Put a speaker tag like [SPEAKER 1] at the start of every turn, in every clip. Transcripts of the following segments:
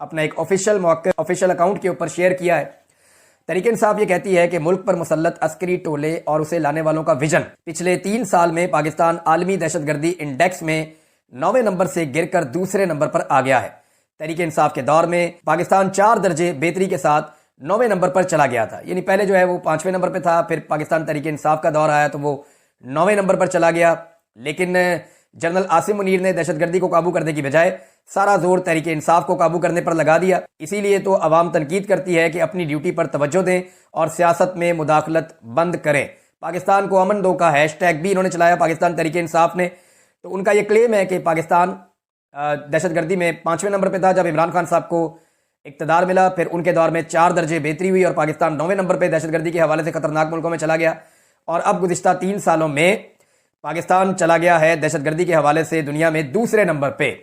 [SPEAKER 1] اپنا ایک official account کے اوپر شیئر کیا ہے۔ تحریک انصاف یہ کہتی ہے کہ ملک پر مسلط عسکری ٹولے اور اسے لانے والوں کا ویژن پچھلے 3 سال میں پاکستان عالمی دہشت گردی انڈیکس میں 9ویں نمبر سے گر کر دوسرے نمبر پر آ گیا ہے۔ تحریک انصاف کے دور میں پاکستان 4 درجے بہتری کے ساتھ 9ویں نمبر پر چلا گیا تھا، یعنی پہلے جو ہے وہ 5ویں نمبر پہ تھا، پھر پاکستان تحریک انصاف کا دور آیا تو وہ 9ویں نمبر پر چلا گیا۔ لیکن جنرل عاصم منیر نے دہشت گردی کو قابو کرنے کی بجائے سارا زور تحریک انصاف کو قابو کرنے پر لگا دیا۔ اسی لیے تو عوام تنقید کرتی ہے کہ اپنی ڈیوٹی پر توجہ دیں اور سیاست میں مداخلت بند کریں۔ پاکستان کو امن دو کا ہیش ٹیگ بھی انہوں نے چلایا، پاکستان تحریک انصاف نے۔ تو ان کا یہ کلیم ہے کہ پاکستان دہشت گردی میں 5ویں نمبر پہ تھا جب عمران خان صاحب کو اقتدار ملا، پھر ان کے دور میں 4 درجے بہتری ہوئی اور پاکستان 9ویں نمبر پہ دہشت گردی کے حوالے سے خطرناک ملکوں میں چلا گیا، اور اب گزشتہ 3 سالوں میں پاکستان چلا گیا ہے دہشت گردی کے حوالے سے دنیا میں دوسرے نمبر پہ۔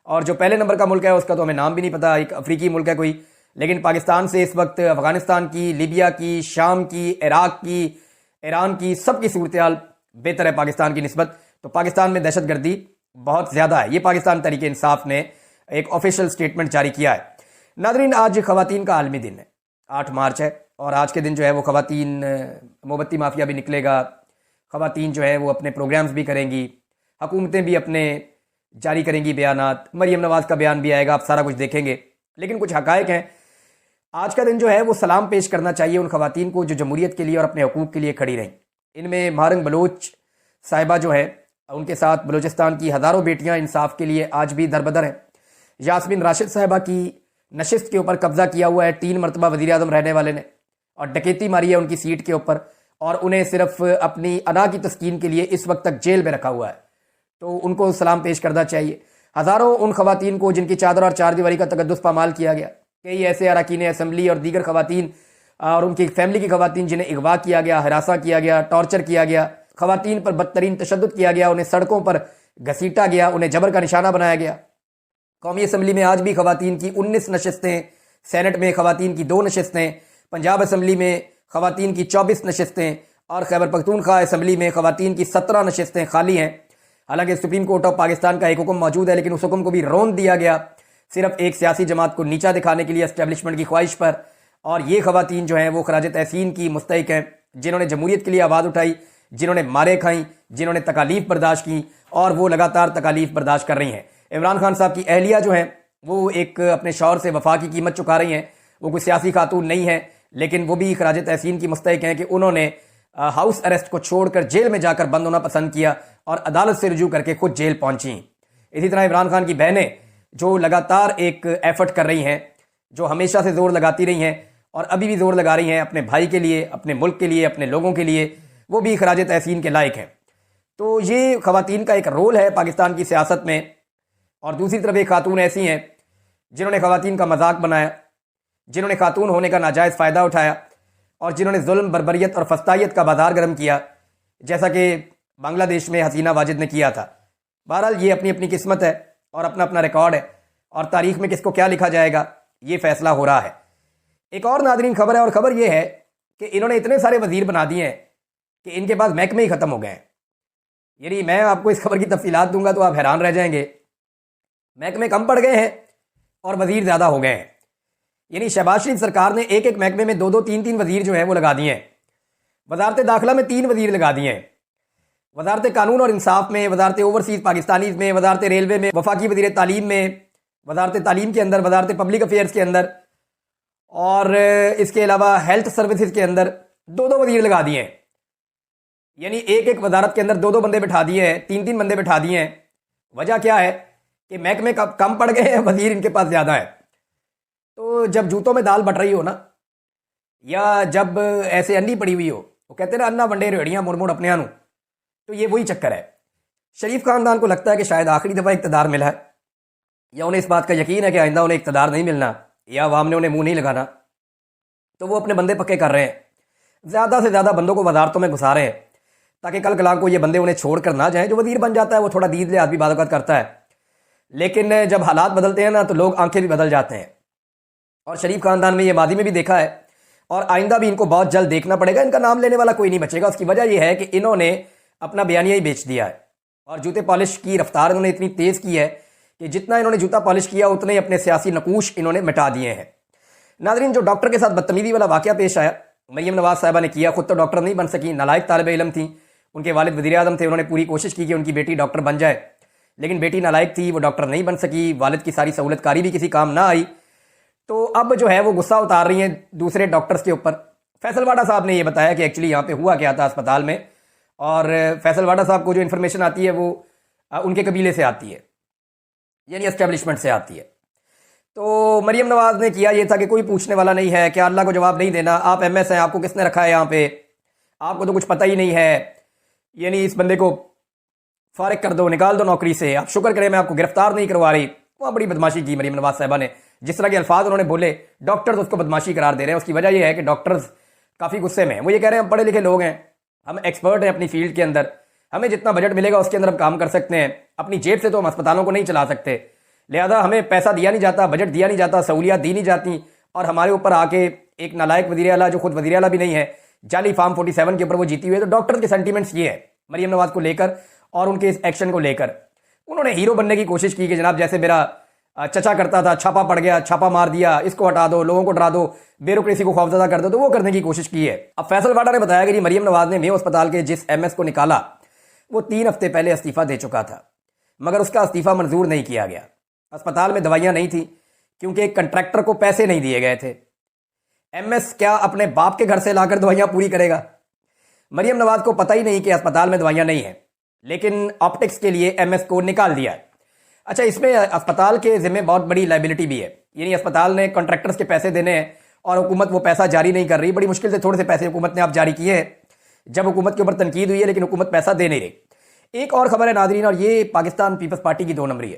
[SPEAKER 1] اور جو پہلے نمبر کا ملک ہے اس کا تو ہمیں نام بھی نہیں پتا، ایک افریقی ملک ہے کوئی، لیکن پاکستان سے اس وقت افغانستان کی، لیبیا کی، شام کی، عراق کی، ایران کی، سب کی صورتحال بہتر ہے پاکستان کی نسبت۔ تو پاکستان میں دہشت گردی بہت زیادہ ہے، یہ پاکستان تحریک انصاف نے ایک آفیشیل سٹیٹمنٹ جاری کیا ہے۔ ناظرین، آج خواتین کا عالمی دن ہے، 8 مارچ ہے، اور آج کے دن جو ہے وہ خواتین موم بتی مافیا بھی نکلے گا، خواتین جو ہے وہ اپنے پروگرامز بھی کریں گی، حکومتیں بھی اپنے جاری کریں گی بیانات، مریم نواز کا بیان بھی آئے گا، آپ سارا کچھ دیکھیں گے۔ لیکن کچھ حقائق ہیں، آج کا دن جو ہے وہ سلام پیش کرنا چاہیے ان خواتین کو جو جمہوریت کے لیے اور اپنے حقوق کے لیے کھڑی رہیں۔ ان میں مہارنگ بلوچ صاحبہ جو ہے، ان کے ساتھ بلوچستان کی ہزاروں بیٹیاں انصاف کے لیے آج بھی دربدر ہیں۔ یاسمین راشد صاحبہ کی نشست کے اوپر قبضہ کیا ہوا ہے 3 مرتبہ وزیر اعظم رہنے والے نے، اور ڈکیتی ماری ہے ان کی سیٹ کے اوپر، اور انہیں صرف اپنی انا کی تسکین کے لیے اس وقت تک جیل میں رکھا ہوا ہے، تو ان کو سلام پیش کرنا چاہیے۔ ہزاروں ان خواتین کو جن کی چادر اور 4 دیواری کا تقدس پامال کیا گیا، کئی ایسے اراکین اسمبلی اور دیگر خواتین اور ان کی فیملی کی خواتین جنہیں اغوا کیا گیا، ہراساں کیا گیا، ٹارچر کیا گیا، خواتین پر بدترین تشدد کیا گیا، انہیں سڑکوں پر گھسیٹا گیا، انہیں جبر کا نشانہ بنایا گیا۔ قومی اسمبلی میں آج بھی خواتین کی 19 نشستیں، سینٹ میں خواتین کی 2 نشستیں، پنجاب اسمبلی میں خواتین کی 24 نشستیں، اور خیبر پختونخوا اسمبلی میں خواتین کی 17 نشستیں خالی ہیں۔ حالانکہ سپریم کورٹ آف پاکستان کا ایک حکم موجود ہے، لیکن اس حکم کو بھی رون دیا گیا صرف ایک سیاسی جماعت کو نیچا دکھانے کے لیے، اسٹیبلشمنٹ کی خواہش پر۔ اور یہ خواتین جو ہیں وہ خراج تحسین کی مستحق ہیں، جنہوں نے جمہوریت کے لیے آواز اٹھائی، جنہوں نے مارے کھائیں، جنہوں نے تکالیف برداشت کی، اور وہ لگاتار تکالیف برداشت کر رہی ہیں۔ عمران خان صاحب کی اہلیہ جو ہیں وہ ایک اپنے شوہر سے وفا کی قیمت چکا رہی ہیں، وہ کوئی سیاسی خاتون نہیں ہیں، لیکن وہ بھی خراج تحسین کی مستحق ہیں کہ انہوں نے ہاؤس اریسٹ کو چھوڑ کر جیل میں جا کر بند ہونا پسند کیا اور عدالت سے رجوع کر کے خود جیل پہنچیں۔ اسی طرح عمران خان کی بہنیں جو لگاتار ایک ایفرٹ کر رہی ہیں، جو ہمیشہ سے زور لگاتی رہی ہیں اور ابھی بھی زور لگا رہی ہیں اپنے بھائی کے لیے، اپنے ملک کے لیے، اپنے لوگوں کے لیے، وہ بھی خراج تحسین کے لائق ہیں۔ تو یہ خواتین کا ایک رول ہے پاکستان کی سیاست میں۔ اور دوسری طرف ایک خاتون ایسی ہیں جنہوں نے خواتین کا مذاق بنایا، جنہوں نے خاتون ہونے کا ناجائز فائدہ اٹھایا، اور جنہوں نے ظلم، بربریت اور فسطائیت کا بازار گرم کیا، جیسا کہ بنگلہ دیش میں حسینہ واجد نے کیا تھا۔ بہرحال یہ اپنی اپنی قسمت ہے اور اپنا اپنا ریکارڈ ہے، اور تاریخ میں کس کو کیا لکھا جائے گا یہ فیصلہ ہو رہا ہے۔ ایک اور ناظرین خبر ہے، اور خبر یہ ہے کہ انہوں نے اتنے سارے وزیر بنا دیے ہیں کہ ان کے پاس محکمے ہی ختم ہو گئے ہیں۔ یعنی میں آپ کو اس خبر کی تفصیلات دوں گا تو آپ حیران رہ جائیں گے، محکمے کم پڑ گئے ہیں اور وزیر زیادہ ہو گئے ہیں۔ یعنی شہباز شریف سرکار نے ایک ایک محکمے میں 2 3 وزیر جو ہیں وہ لگا دیے ہیں۔ وزارت داخلہ میں 3 وزیر لگا دیے ہیں، وزارت قانون اور انصاف میں، وزارت اوورسیز پاکستانیز میں، وزارت ریلوے میں، وفاقی وزیر تعلیم میں، وزارت تعلیم کے اندر، وزارت پبلک افیئرز کے اندر، اور اس کے علاوہ ہیلتھ سروسز کے اندر 2 وزیر لگا دیے ہیں۔ یعنی ایک ایک وزارت کے اندر 2 بندے بٹھا دیے ہیں، 3 بندے بٹھا دیے ہیں۔ وجہ کیا ہے کہ محکمے کم پڑ گئے ہیں، وزیر ان کے پاس زیادہ ہے۔ تو جب جوتوں میں دال بٹ رہی ہو نا، یا جب ایسے انڈی پڑی ہوئی ہو، وہ کہتے ہیں نا انا ونڈے ریڑیاں مڑ مڑ اپنے آنوں، تو یہ وہی چکر ہے۔ شریف خاندان کو لگتا ہے کہ شاید آخری دفعہ اقتدار ملا ہے، یا انہیں اس بات کا یقین ہے کہ آئندہ انہیں اقتدار نہیں ملنا، یا عوام نے انہیں منہ نہیں لگانا، تو وہ اپنے بندے پکے کر رہے ہیں، زیادہ سے زیادہ بندوں کو وزارتوں میں گھسا رہے ہیں، تاکہ کل کلاں کو یہ بندے انہیں چھوڑ کر نہ جائیں۔ جو وزیر بن جاتا ہے وہ تھوڑا دید لحاظ بھی بعض اوقات کرتا ہے، لیکن جب حالات بدلتے ہیں نا تو لوگ آنکھیں بھی بدل جاتے ہیں۔ اور شریف خاندان میں یہ ماضی میں بھی دیکھا ہے، اور آئندہ بھی ان کو بہت جلد دیکھنا پڑے گا، ان کا نام لینے والا کوئی نہیں بچے گا۔ اس کی وجہ یہ ہے کہ انہوں نے اپنا بیانیہ ہی بیچ دیا ہے، اور جوتے پالش کی رفتار انہوں نے اتنی تیز کی ہے کہ جتنا انہوں نے جوتا پالش کیا اتنے ہی اپنے سیاسی نقوش انہوں نے مٹا دیے ہیں۔ ناظرین، جو ڈاکٹر کے ساتھ بدتمیزی والا واقعہ پیش آیا مریم نواز صاحبہ نے کیا، خود تو ڈاکٹر نہیں بن سکی، نالائق طالب علم تھیں، ان کے والد وزیر اعظم تھے، انہوں نے پوری کوشش کی کہ ان کی بیٹی ڈاکٹر بن جائے، لیکن بیٹی نالائق تھی، وہ ڈاکٹر نہیں بن سکی، والد کی ساری سہولت کاری بھی کسی کام نہ آئی، تو اب جو ہے وہ غصہ اتار رہی ہیں دوسرے ڈاکٹرز کے اوپر۔ فیصل واڈا صاحب نے یہ بتایا کہ ایکچولی یہاں پہ ہوا کیا تھا اسپتال میں، اور فیصل واڈا صاحب کو جو انفارمیشن آتی ہے وہ ان کے قبیلے سے آتی ہے، یعنی اسٹیبلشمنٹ سے آتی ہے۔ تو مریم نواز نے کیا یہ تھا کہ کوئی پوچھنے والا نہیں ہے، کیا اللہ کو جواب نہیں دینا، آپ ایم ایس ہیں، آپ کو کس نے رکھا ہے یہاں پہ، آپ کو تو کچھ پتہ ہی نہیں ہے، یعنی اس بندے کو فارغ کر دو، نکال دو نوکری سے، آپ شکر کریں میں آپ کو گرفتار نہیں کروا رہی۔ وہاں بڑی بدماشی کی مریم نواز صاحبہ نے، جس طرح کے الفاظ انہوں نے بولے، ڈاکٹرز اس کو بدماشی قرار دے رہے ہیں۔ اس کی وجہ یہ ہے کہ ڈاکٹرز کافی غصے میں ہیں، وہ یہ کہہ رہے ہیں ہم پڑھے لکھے لوگ ہیں، ہم ایکسپرٹ ہیں اپنی فیلڈ کے اندر، ہمیں جتنا بجٹ ملے گا اس کے اندر ہم کام کر سکتے ہیں، اپنی جیب سے تو ہم اسپتالوں کو نہیں چلا سکتے، لہذا ہمیں پیسہ دیا نہیں جاتا، بجٹ دیا نہیں جاتا، سہولیات دی نہیں جاتی، اور ہمارے اوپر آ کے ایک نالائق وزیر اعلیٰ جو خود وزیر اعلیٰ بھی نہیں ہے، جعلی فارم 47 کے اوپر وہ جیتی ہوئی ہے۔ تو ڈاکٹر کے سینٹیمنٹس یہ ہے مریم نواز کو لے کر اور ان کے اس ایکشن کو لے کر، انہوں نے ہیرو بننے کی کوشش کی کہ جناب جیسے میرا چچا کرتا تھا، چھاپا پڑ گیا، چھاپا مار دیا، اس کو ہٹا دو، لوگوں کو ڈرا دو، بیوروکریسی کو خوفزدہ کر دو، تو وہ کرنے کی کوشش کی ہے۔ اب فیصل واڈا نے بتایا کہ جی مریم نواز نے میو اسپتال کے جس ایم ایس کو نکالا وہ 3 ہفتے پہلے استعفیٰ دے چکا تھا، مگر اس کا استعفیٰ منظور نہیں کیا گیا۔ اسپتال میں دوائیاں نہیں تھیں کیونکہ ایک کنٹریکٹر کو پیسے نہیں دیے گئے تھے۔ ایم ایس کیا اپنے باپ کے گھر سے لا کر دوائیاں پوری کرے گا؟ مریم نواز کو پتہ ہی نہیں کہ اسپتال میں دوائیاں نہیں ہیں، لیکن آپٹکس کے لیے ایم ایس کو نکال دیا ہے۔ اچھا، اس میں اسپتال کے ذمہ بہت بڑی لائبلٹی بھی ہے، یعنی اسپتال نے کنٹریکٹرز کے پیسے دینے ہیں اور حکومت وہ پیسہ جاری نہیں کر رہی، بڑی مشکل سے تھوڑے سے پیسے حکومت نے آپ جاری کیے ہیں جب حکومت کے اوپر تنقید ہوئی ہے، لیکن حکومت پیسہ دے نہیں رہی۔ ایک اور خبر ہے ناظرین، اور یہ پاکستان پیپلز پارٹی کی 2 نمبری ہے۔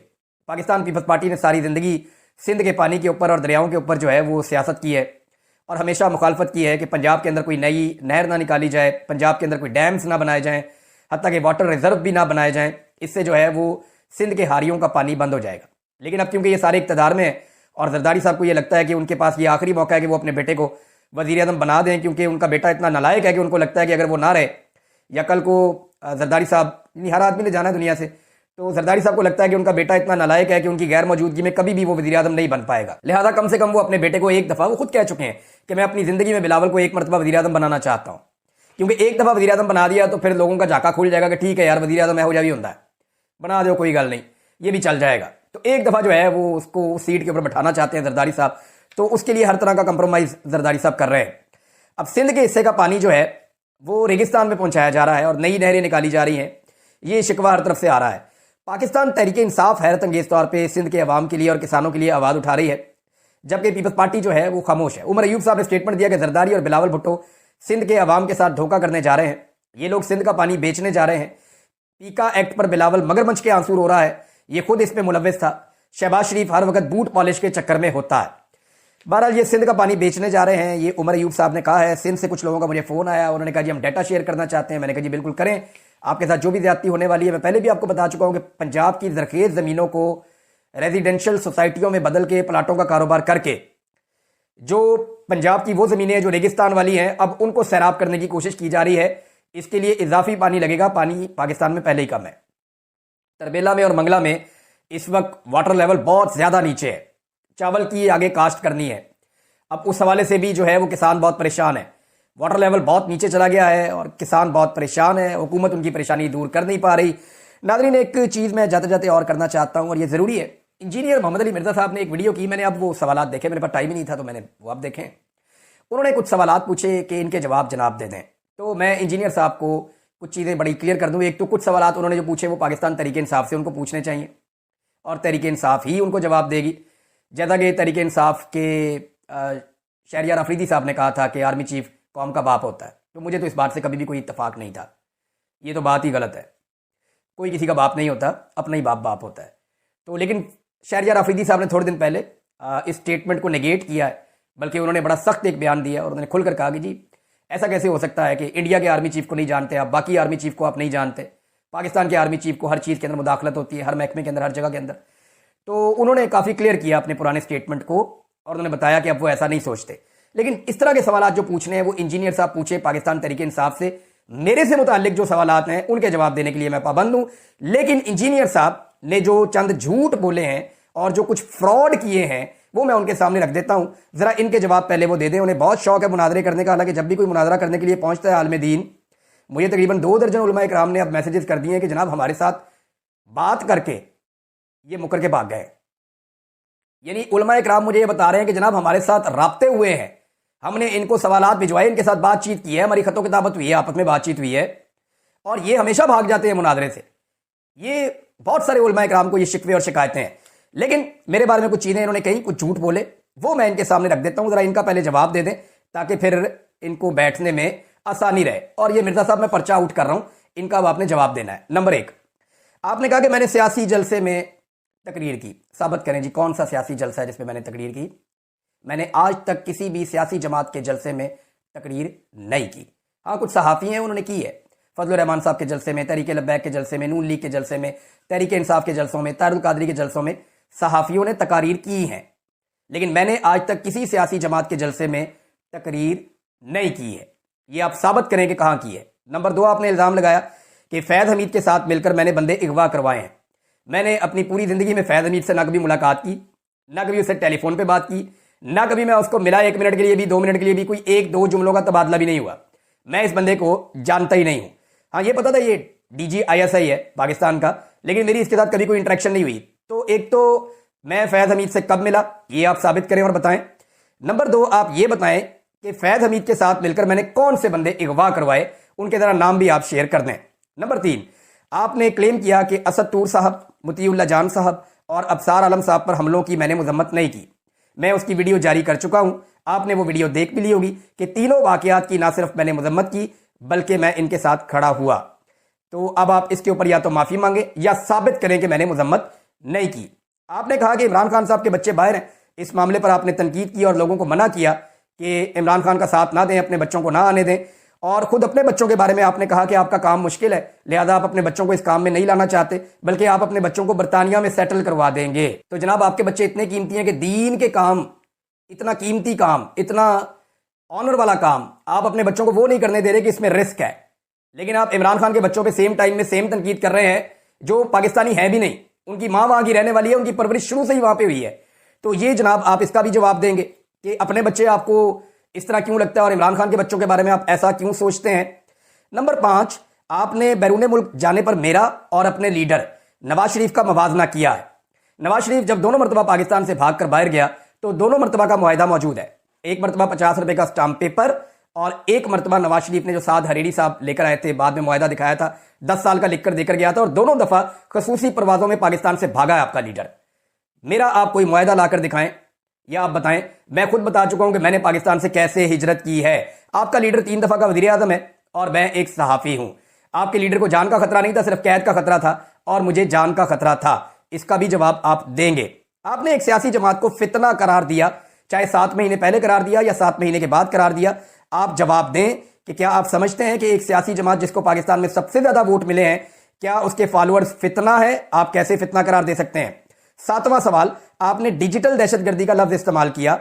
[SPEAKER 1] پاکستان پیپلز پارٹی نے ساری زندگی سندھ کے پانی کے اوپر اور دریاؤں کے اوپر جو ہے وہ سیاست کی ہے، اور ہمیشہ مخالفت کی ہے کہ پنجاب کے اندر کوئی نئی نہر نہ نکالی جائے، پنجاب کے اندر کوئی ڈیمز نہ بنائے جائیں، حتیٰ کہ واٹر ریزرو بھی نہ بنائے جائیں، اس سے جو ہے وہ سندھ کے ہاریوں کا پانی بند ہو جائے گا۔ لیکن اب کیونکہ یہ سارے اقتدار میں ہیں اور زرداری صاحب کو یہ لگتا ہے کہ ان کے پاس یہ آخری موقع ہے کہ وہ اپنے بیٹے کو وزیر اعظم بنا دیں، کیونکہ ان کا بیٹا اتنا نالائق ہے کہ ان کو لگتا ہے کہ اگر وہ نہ رہے یا کل کو زرداری صاحب، ہر آدمی نے جانا ہے دنیا سے، تو زرداری صاحب کو لگتا ہے کہ ان کا بیٹا اتنا نالائق ہے کہ ان کی غیر موجودگی میں کبھی بھی وہ وزیر اعظم نہیں بن پائے گا، لہذا کم سے کم وہ اپنے بیٹے کو ایک دفعہ، وہ خود کہہ چکے ہیں کہ میں اپنی زندگی میں بلاول کو ایک مرتبہ وزیر اعظم بنانا چاہتا ہوں، کیونکہ ایک دفعہ وزیر اعظم بنا دیا تو پھر لوگوں کا جھاکا کھل جائے گا کہ ٹھیک ہے یار وزیر اعظم ہو جا بھی ہوتا ہے، بنا دو کوئی گل نہیں، یہ بھی چل جائے گا۔ تو ایک دفعہ جو ہے وہ اس کو سیٹ کے اوپر بٹھانا چاہتے ہیں زرداری صاحب، تو اس کے لیے ہر طرح کا کمپرومائز زرداری صاحب کر رہے ہیں۔ اب سندھ کے حصے کا پانی جو ہے وہ ریگستان میں پہنچایا جا رہا ہے اور نئی نہریں نکالی جا رہی ہیں، یہ شکوہ ہر طرف سے آ رہا ہے۔ پاکستان تحریک انصاف حیرت انگیز طور پہ سندھ کے عوام کے لیے اور کسانوں کے لیے آواز اٹھا رہی ہے، جبکہ پیپلز پارٹی جو ہے وہ خاموش ہے۔ عمر ایوب صاحب نے اسٹیٹمنٹ دیا کہ زرداری اور بلاول بھٹو سندھ کے عوام کے ساتھ دھوکہ کرنے جا رہے ہیں، یہ لوگ سندھ کا پانی بیچنے جا رہے ہیں۔ پیکا ایکٹ پر بلاول مگرمچھ کے آنسور ہو رہا ہے، یہ خود اس میں ملوث تھا۔ شہباز شریف ہر وقت بوٹ پالش کے چکر میں ہوتا ہے۔ بہرحال یہ سندھ کا پانی بیچنے جا رہے ہیں، یہ عمر ایوب صاحب نے کہا ہے۔ سندھ سے کچھ لوگوں کا مجھے فون آیا، انہوں نے کہا جی ہم ڈیٹا شیئر کرنا چاہتے ہیں، میں نے کہا جی بالکل کریں، آپ کے ساتھ جو بھی زیادتی ہونے والی ہے، میں پہلے بھی آپ کو بتا چکا ہوں کہ پنجاب کی زرخیز زمینوں کو ریزیڈینشل سوسائٹیوں میں بدل کے پلاٹوں کا کاروبار کر کے جو پنجاب کی وہ زمینیں جو ریگستان والی ہیں اب ان کو سیراب کرنے کی کوشش کی جا رہی ہے۔ اس کے لیے اضافی پانی لگے گا، پانی پاکستان میں پہلے ہی کم ہے۔ تربیلا میں اور منگلا میں اس وقت واٹر لیول بہت زیادہ نیچے ہے، چاول کی آگے کاشت کرنی ہے، اب اس حوالے سے بھی جو ہے وہ کسان بہت پریشان ہے، واٹر لیول بہت نیچے چلا گیا ہے اور کسان بہت پریشان ہے، حکومت ان کی پریشانی دور کر نہیں پا رہی۔ ناظرین ایک چیز میں جاتے جاتے اور کرنا چاہتا ہوں اور یہ ضروری ہے، انجینئر محمد علی مرزا صاحب نے ایک ویڈیو کی، میں نے اب وہ سوالات دیکھے، میرے پاس ٹائم ہی نہیں تھا تو میں نے وہ اب دیکھیں، انہوں نے کچھ سوالات پوچھے کہ ان کے جواب جناب دے دیں، تو میں انجینئر صاحب کو کچھ چیزیں بڑی کلیئر کر دوں۔ ایک تو کچھ سوالات انہوں نے جو پوچھے وہ پاکستان تحریک انصاف سے ان کو پوچھنے چاہیے اور تحریک انصاف ہی ان کو جواب دے گی، جیسا کہ تحریک انصاف کے شہریار افریدی صاحب نے کہا تھا کہ آرمی چیف قوم کا باپ ہوتا ہے، تو مجھے تو اس بات سے کبھی بھی کوئی اتفاق نہیں تھا، یہ تو بات ہی غلط ہے، کوئی کسی کا باپ نہیں ہوتا، اپنا ہی باپ ہوتا ہے۔ تو لیکن شہریار افریدی صاحب نے تھوڑے دن پہلے اس اسٹیٹمنٹ کو نیگیٹ کیا ہے، بلکہ انہوں نے بڑا سخت ایک بیان دیا اور انہوں نے کھل کر کہا کہ جی ایسا کیسے ہو سکتا ہے کہ انڈیا کے آرمی چیف کو نہیں جانتے آپ، باقی آرمی چیف کو آپ نہیں جانتے، پاکستان کے آرمی چیف کو ہر چیز کے اندر مداخلت ہوتی ہے، ہر محکمے کے اندر، ہر جگہ کے اندر۔ تو انہوں نے کافی کلیئر کیا اپنے پرانے اسٹیٹمنٹ کو اور انہوں نے بتایا کہ اب وہ ایسا نہیں سوچتے، لیکن اس طرح کے سوالات جو پوچھنے ہیں وہ انجینئر صاحب پوچھے پاکستان تحریک انصاف سے، میرے سے متعلق جو سوالات ہیں ان کے جواب دینے کے لیے میں پابند ہوں، لیکن انجینئر صاحب نے جو چند جھوٹ بولے ہیں اور جو کچھ فراڈ کیے ہیں وہ میں ان کے سامنے رکھ دیتا ہوں. ذرا ان کے جواب پہلے وہ دے دیں. انہیں بہت شوق ہے مناظرے کرنے کا، حالانکہ جب بھی کوئی مناظرہ کرنے کے لیے پہنچتا ہے عالم دین، مجھے تقریباً 2 درجن علماء کرام نے اب میسیجز کر دیے ہیں کہ جناب ہمارے ساتھ بات کر کے یہ مکر کے بھاگ گئے. یعنی علماء کرام مجھے یہ بتا رہے ہیں کہ جناب ہمارے ساتھ رابطے ہوئے ہیں، ہم نے ان کو سوالات بھجوائے، ان کے ساتھ بات چیت کی ہے، ہماری خط و کتابت ہوئی ہے، آپس میں بات چیت ہوئی ہے، اور یہ ہمیشہ بھاگ جاتے ہیں مناظرے سے. یہ بہت سارے علماء کرام کو یہ شکوے اور شکایتیں ہیں. لیکن میرے بارے میں کچھ چیزیں انہوں نے کہیں، کچھ جھوٹ بولے، وہ میں ان کے سامنے رکھ دیتا ہوں. ذرا ان کا پہلے جواب دے دیں تاکہ پھر ان کو بیٹھنے میں آسانی رہے. اور یہ مرزا صاحب میں پرچہ آؤٹ کر رہا ہوں، ان کا اب آپ نے جواب دینا ہے. نمبر 1، آپ نے کہا کہ میں نے سیاسی جلسے میں تقریر کی. ثابت کریں جی کون سا سیاسی جلسہ ہے جس میں میں نے تقریر کی؟ میں نے آج تک کسی بھی سیاسی جماعت کے جلسے میں تقریر نہیں کی. ہاں کچھ صحافی ہیں انہوں نے کی ہے، فضل الرحمان صاحب کے جلسے میں، تحریک لبیک کے جلسے میں، نون لیگ کے جلسے میں، تحریک انصاف کے جلسوں میں، طاہر القادری کے جلسوں میں صحافیوں نے تقاریر کی ہیں. لیکن میں نے آج تک کسی سیاسی جماعت کے جلسے میں تقریر نہیں کی ہے. یہ آپ ثابت کریں کہ کہاں کی ہے. نمبر 2، آپ نے الزام لگایا کہ فیض حمید کے ساتھ مل کر میں نے بندے اغوا کروائے ہیں. میں نے اپنی پوری زندگی میں فیض حمید سے نہ کبھی ملاقات کی، نہ کبھی اسے ٹیلی فون پہ بات کی، نہ کبھی میں اس کو ملا 1 منٹ کے لیے بھی، 2 منٹ کے لیے بھی، کوئی 1-2 جملوں کا تبادلہ بھی نہیں ہوا. میں اس بندے کو جانتا ہی نہیں ہوں. ہاں یہ پتا تھا یہ DGISI ہے پاکستان کا، لیکن میری اس کے ساتھ کبھی کوئی انٹریکشن نہیں ہوئی. تو ایک تو میں فیض حمید سے کب ملا یہ آپ ثابت کریں اور بتائیں. نمبر 2، آپ یہ بتائیں کہ فیض حمید کے ساتھ مل کر میں نے کون سے بندے اغوا کروائے، ان کے ذرا نام بھی آپ شیئر کر دیں. نمبر 3، آپ نے کلیم کیا کہ اسد طور صاحب، مطیع اللہ جان صاحب اور ابصار عالم صاحب پر حملوں کی میں نے مذمت نہیں کی. میں اس کی ویڈیو جاری کر چکا ہوں، آپ نے وہ ویڈیو دیکھ بھی لی ہوگی کہ تینوں واقعات کی نہ صرف میں نے مذمت کی بلکہ میں ان کے ساتھ کھڑا ہوا. تو اب آپ اس کے اوپر یا تو معافی مانگیں یا ثابت کریں کہ میں نے مذمت نہیں کی. آپ نے کہا کہ عمران خان صاحب کے بچے باہر ہیں. اس معاملے پر آپ نے تنقید کی اور لوگوں کو منع کیا کہ عمران خان کا ساتھ نہ دیں، اپنے بچوں کو نہ آنے دیں. اور خود اپنے بچوں کے بارے میں آپ نے کہا کہ آپ کا کام مشکل ہے، لہذا آپ اپنے بچوں کو اس کام میں نہیں لانا چاہتے بلکہ آپ اپنے بچوں کو برطانیہ میں سیٹل کروا دیں گے. تو جناب آپ کے بچے اتنے قیمتی ہیں کہ دین کے کام، اتنا قیمتی کام، اتنا آنر والا کام آپ اپنے بچوں کو وہ نہیں کرنے دے رہے کہ اس میں رسک ہے. لیکن آپ عمران خان کے بچوں پہ سیم ٹائم میں سیم تنقید کر رہے ہیں جو پاکستانی ہیں بھی نہیں. ان کی ماں وہاں کی رہنے والی ہے، ان کی پرورش شروع سے ہی وہاں پہ ہوئی ہے. تو یہ جناب آپ اس کا بھی جواب دیں گے کہ اپنے بچے آپ کو اس طرح کیوں لگتا ہے اور عمران خان کے بچوں کے بارے میں آپ ایسا کیوں سوچتے ہیں. نمبر 5، آپ نے بیرون ملک جانے پر میرا اور اپنے لیڈر نواز شریف کا موازنہ کیا ہے. نواز شریف جب دونوں مرتبہ پاکستان سے بھاگ کر باہر گیا تو دونوں مرتبہ کا معاہدہ موجود ہے. ایک مرتبہ 50 روپے کا سٹامپ پیپر، اور ایک مرتبہ نواز شریف نے جو سعد حریری صاحب لے کر آئے تھے، بعد میں معاہدہ دکھایا تھا، 10 سال کا لکھ کر دے کر گیا تھا، اور دونوں دفعہ خصوصی پروازوں میں پاکستان سے بھاگا ہے آپ کا لیڈر. میرا آپ کوئی معاہدہ لا کر دکھائیں یا آپ بتائیں. میں خود بتا چکا ہوں کہ میں نے پاکستان سے کیسے ہجرت کی ہے. آپ کا لیڈر 3 دفعہ کا وزیر اعظم ہے اور میں ایک صحافی ہوں. آپ کے لیڈر کو جان کا خطرہ نہیں تھا، صرف قید کا خطرہ تھا، اور مجھے جان کا خطرہ تھا. اس کا بھی جواب آپ دیں گے. آپ نے ایک سیاسی جماعت کو فتنہ قرار دیا، چاہے 7 مہینے پہلے قرار دیا یا 7 مہینے کے بعد قرار دیا. آپ جواب دیں کہ کیا آپ سمجھتے ہیں کہ ایک سیاسی جماعت جس کو پاکستان میں سب سے زیادہ ووٹ ملے ہیں، کیا اس کے فالوورز فتنہ ہے؟ آپ کیسے فتنہ قرار دے سکتے ہیں؟ 7واں سوال، آپ نے ڈیجیٹل دہشت گردی کا لفظ استعمال کیا.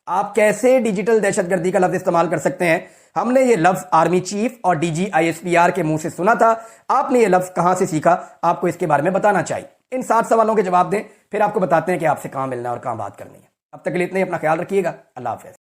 [SPEAKER 1] آپ کیسے ڈیجیٹل دہشت گردی کا لفظ استعمال کر سکتے ہیں؟ ہم نے یہ لفظ آرمی چیف اور DGISPR کے منہ سے سنا تھا. آپ نے یہ لفظ کہاں سے سیکھا؟ آپ کو اس کے بارے میں بتانا چاہیے. ان 7 سوالوں کے جواب دیں، پھر آپ کو بتاتے ہیں کہ آپ سے کہاں ملنا ہے اور کہاں بات کرنی ہے. اب تک کے لیے اتنے ہی. اپنا خیال رکھیے گا. اللہ حافظ.